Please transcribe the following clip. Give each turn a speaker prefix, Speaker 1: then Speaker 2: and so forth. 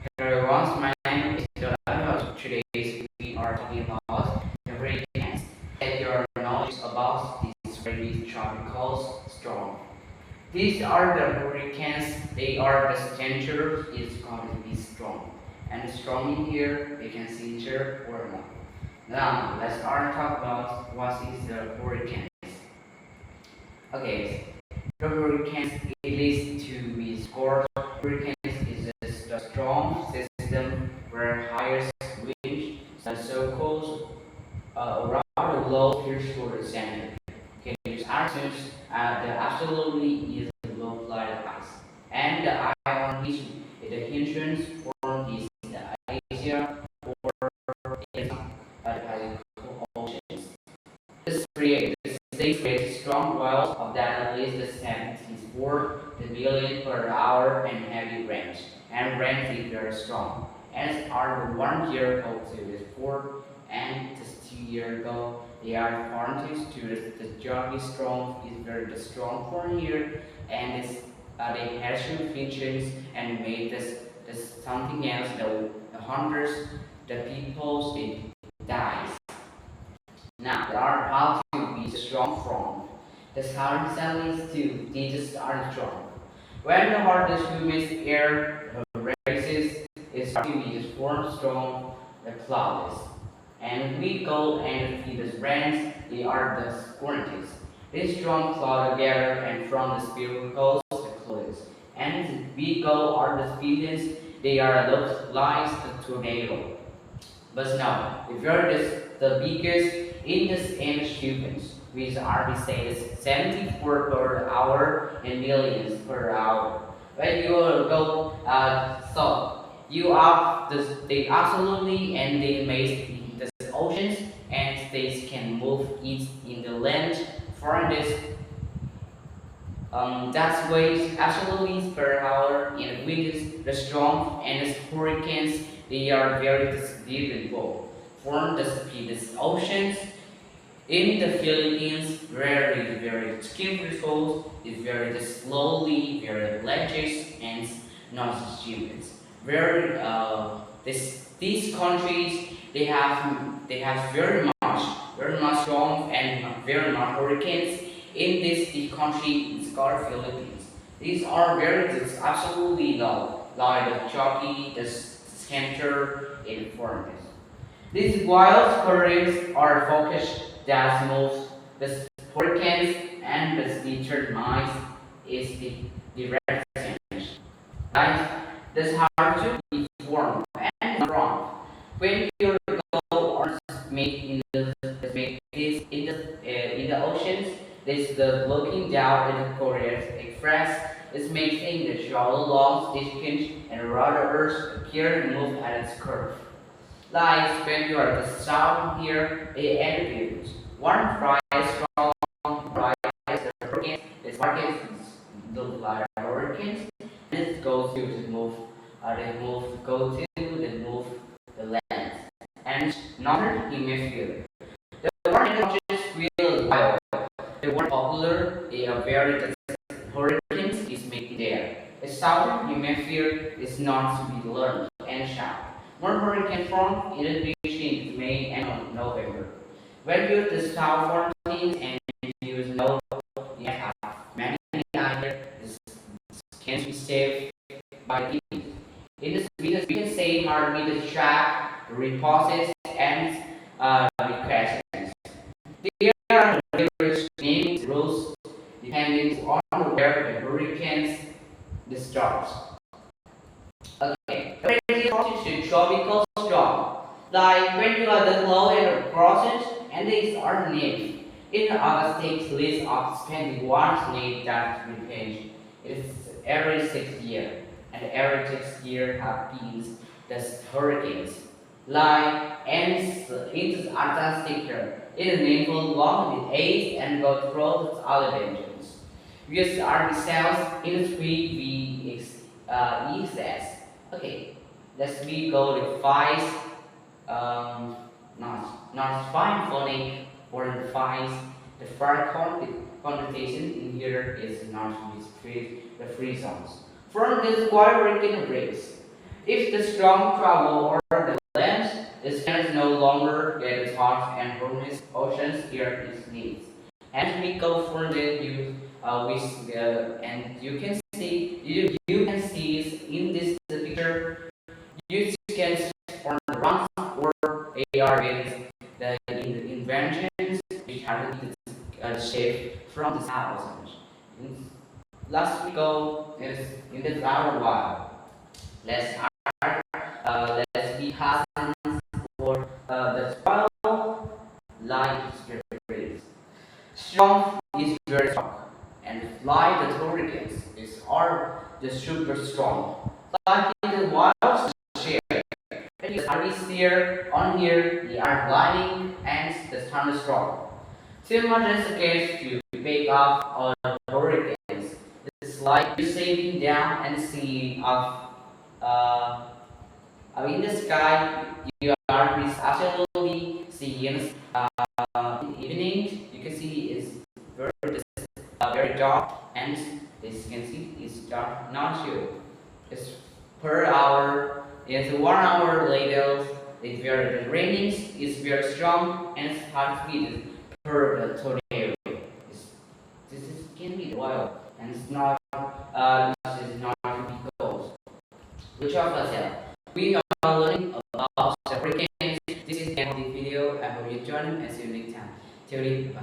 Speaker 1: Hello everyone, my name is Dylan. Today we are talking about hurricanes. Get your knowledge about these very tropical storm. These are the hurricanes. They are the center is going to be strong. And strong in here, we can see here or not. Now let's start talk about what is the hurricane. Okay, the hurricanes it is to be scored. Hurricanes is a strong system where highest wind circles around the globe here to the center. Okay, these actions the absolutely is the low light ice. And the eye on which the hinges form is the Asia or is the Pacific Ocean. This creates strong wells of that at least the 74 the billion per hour and heavy rains. And rains is very strong. As are the 1 year ago to the 4 and the 2 year ago, they are foreigners to the job is strong, is very strong for here, and this, they have some features and made this something else, the hundreds, the people, they dies. Now, there are how to be strong from. The southern cells to teaches are strong. When the hardest humid air rises, it starts to be formed strong, the clouds. And we go and see the brands, they are the quantities. This strong cloud together and from the spirit goes the clouds. And we go are the speeds, they are those lines the tornado. But now, if you're the biggest in this achievements, which are we say is 74 per hour and millions per hour. When you go, so you are they absolutely and they make the oceans and states can move it in the land for this that's waves absolutely per hour in winds, the storm and the hurricanes, they are very visible. Form the speedest oceans in the Philippines, very skillful, is very slowly, very ledges and not students. These countries they have very much storm and very much hurricanes in this country is called Philippines. These are very absolutely low, like the chalky, the center in foreigners. These wild currents are focused that most the hurricanes and the featured mines is the direct change. Right? This hard to be formed and wrong. When you go or make in the make this in the oceans, this the looking down in the Koreans express is making the shallow long distance and rudderers appear and move at its curve. Like when you are the sound here, it attributes one price from price the hurricane, this market is the like hurricanes, and it goes to the move, they move go to the move the land and northern hemisphere. The warning watches will wild. The one popular, they are very hurricanes is making there. The southern hemisphere is not to be learned and sharp. One hurricane from it between May and November. When you the south fourteen and you know you have many other can be saved by it. In this we can say hardly the track, reposes and requests. There are various naming rules depending on where the hurricanes the starts. Okay, to tropical storm. Like when you are the low and crosses and these are named. In other states list of spending one need that repage. It is every 6 year. And every 6 year have been the hurricanes. Like and it is Antarctic. It is named for long with age and go through its other regions. Because are the cells in 3 EXS. Okay, let's we go to five, not fine phonic or the five. The far connotation in here is not with the free zones. From this quadrilateral breaks, If the storm travel over the land, the sand no longer gets hot and warms oceans here is needs. And we confronted you with and you can see you can see in this picture you can form runs or AR with the inventions which have the shape from the thousands. Last we go is in the flower while. Let's let's be cousins for the 12 light spirits. Strong is very strong, and fly the hurricanes is are the super strong. Like in the wild share, are we here on here? They are blinding and the thunderstorm. Too much is the case to pick up on hurricanes. It's like you sailing down and see of uh, in the sky. You are absolutely seeing in the evening. You can see it's very dark, and as you can see, it's dark not you. It's per hour. It's 1 hour later. It's very the raining is very strong and it's hard speed per the tornado. This is can be wild and it's not this is not to be cold. Which of us have? We are learning about the hurricanes. This is the end of the video. I hope you join and see you next time. Till then,